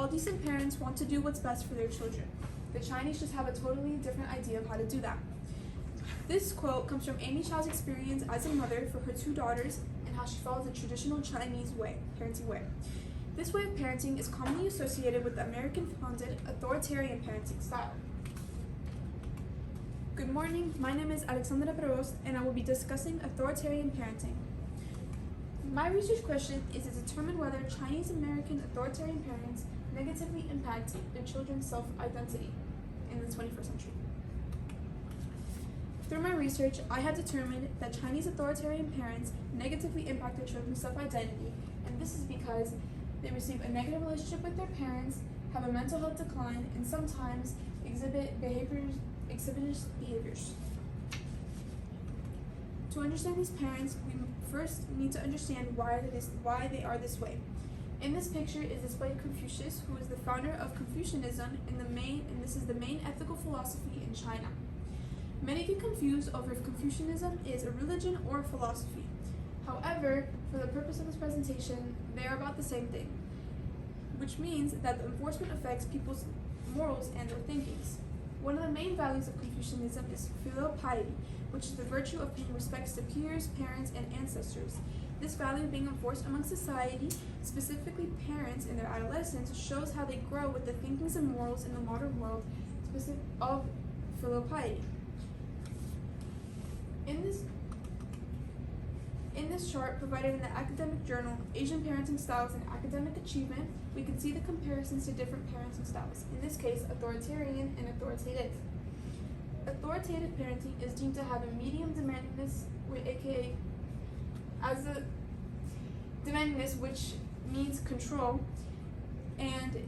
All decent parents want to do what's best for their children. The Chinese just have a totally different idea of how to do that. This quote comes from Amy Chow's experience as a mother for her 2 daughters and how she follows the traditional Chinese parenting way. This way of parenting is commonly associated with the American-founded authoritarian parenting style. Good morning, my name is Alexandra Provost, and I will be discussing authoritarian parenting. My research question is to determine whether Chinese American authoritarian parents negatively impact their children's self-identity in the 21st century. Through my research, I have determined that Chinese authoritarian parents negatively impact their children's self-identity, and this is because they receive a negative relationship with their parents, have a mental health decline, and sometimes exhibit exhibitors behaviors. To understand these parents, we first need to understand why they are this way. In this picture is displayed Confucius, who is the founder of Confucianism, and this is the main ethical philosophy in China. Many get confused over if Confucianism is a religion or a philosophy. However, for the purpose of this presentation, they are about the same thing, which means that the enforcement affects people's morals and their thinkings. One of the main values of Confucianism is filial piety, which is the virtue of paying respects to peers, parents, and ancestors. This value being enforced among society, specifically parents in their adolescence, shows how they grow with the thinkings and morals in the modern world of filial piety. In this chart provided in the academic journal, Asian Parenting Styles and Academic Achievement, we can see the comparisons to different parenting styles, in this case, authoritarian and authoritative. Authoritative parenting is deemed to have a medium demandingness, demandingness, which means control, and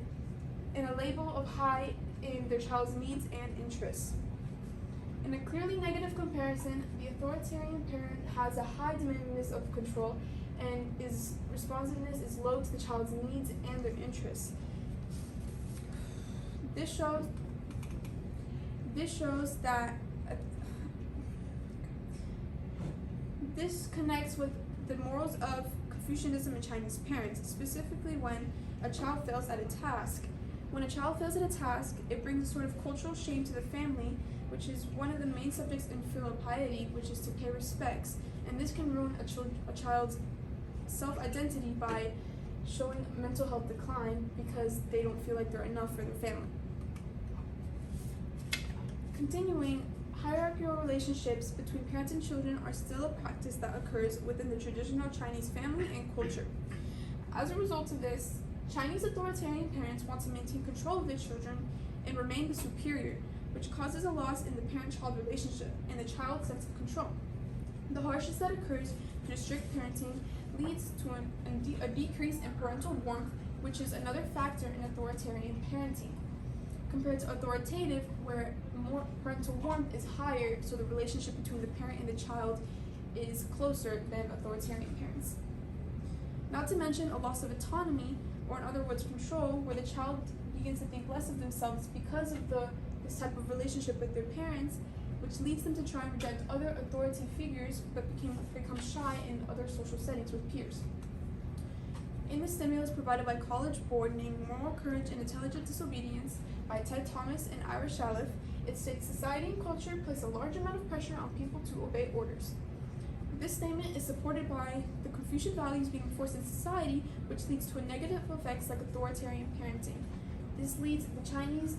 a label of high in their child's needs and interests. In a clearly negative comparison, the authoritarian parent has a high demandingness of control and his responsiveness is low to the child's needs and their interests. This shows that this connects with the morals of Confucianism and Chinese parents, specifically when a child fails at a task. When a child fails at a task, it brings a sort of cultural shame to the family, which is one of the main subjects in filial piety, which is to pay respects. And this can ruin a child's self-identity by showing mental health decline because they don't feel like they're enough for their family. Continuing, hierarchical relationships between parents and children are still a practice that occurs within the traditional Chinese family and culture. As a result of this, Chinese authoritarian parents want to maintain control of their children and remain the superior, which causes a loss in the parent-child relationship and the child's sense of control. The harshness that occurs through strict parenting leads to a decrease in parental warmth, which is another factor in authoritarian parenting, compared to authoritative, where more parental warmth is higher, so the relationship between the parent and the child is closer than authoritarian parents. Not to mention a loss of autonomy, or in other words, control, where the child begins to think less of themselves because of this type of relationship with their parents, which leads them to try and reject other authority figures but become shy in other social settings with peers. In the stimulus provided by College Board named Moral Courage and Intelligent Disobedience by Ted Thomas and Ira Shalev, it states society and culture place a large amount of pressure on people to obey orders. This statement is supported by the Confucian values being enforced in society, which leads to negative effects like authoritarian parenting. This leads the Chinese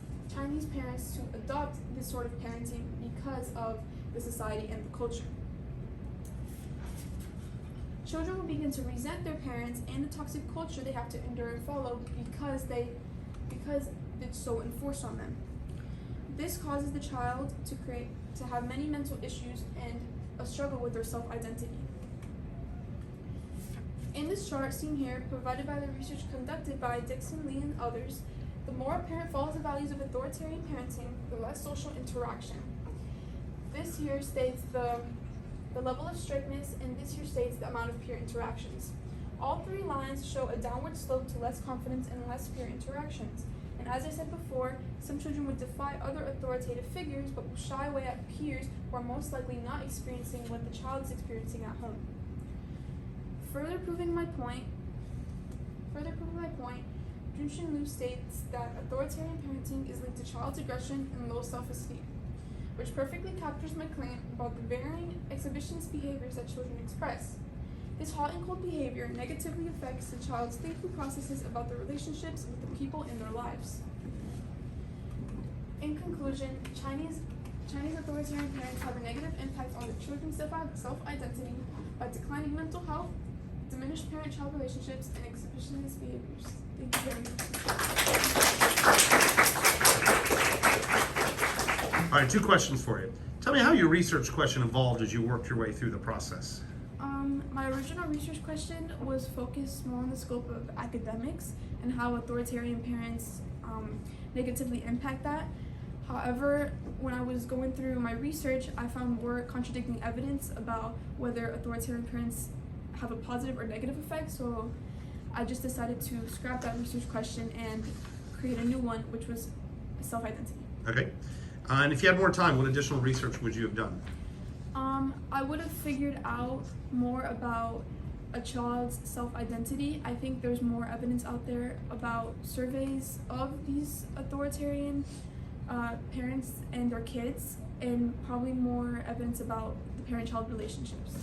parents to adopt this sort of parenting because of the society and the culture. Children will begin to resent their parents and the toxic culture they have to endure and follow because it's so enforced on them. This causes the child to have many mental issues and a struggle with their self-identity. In this chart seen here, provided by the research conducted by Dixon, Lee, and others, the more a parent follows the values of authoritarian parenting, the less social interaction. This here states the level of strictness, and this here states the amount of peer interactions. All 3 lines show a downward slope to less confidence and less peer interactions. And as I said before, some children would defy other authoritative figures but will shy away at peers who are most likely not experiencing what the child is experiencing at home. Further proving my point, Lu states that authoritarian parenting is linked to child's aggression and low self-esteem, which perfectly captures my claim about the varying exhibitionist behaviors that children express. This hot and cold behavior negatively affects the child's thinking processes about their relationships with the people in their lives. In conclusion, Chinese authoritarian parents have a negative impact on the children's self-identity by declining mental health, diminished parent-child relationships, and exhibitionist behaviors. Thank you very much. All right, 2 questions for you. Tell me how your research question evolved as you worked your way through the process. My original research question was focused more on the scope of academics and how authoritarian parents negatively impact that. However, when I was going through my research, I found more contradicting evidence about whether authoritarian parents have a positive or negative effect, so I just decided to scrap that research question and create a new one, which was self-identity. Okay. And if you had more time, what additional research would you have done? I would have figured out more about a child's self-identity. I think there's more evidence out there about surveys of these authoritarian parents and their kids, and probably more evidence about the parent-child relationships.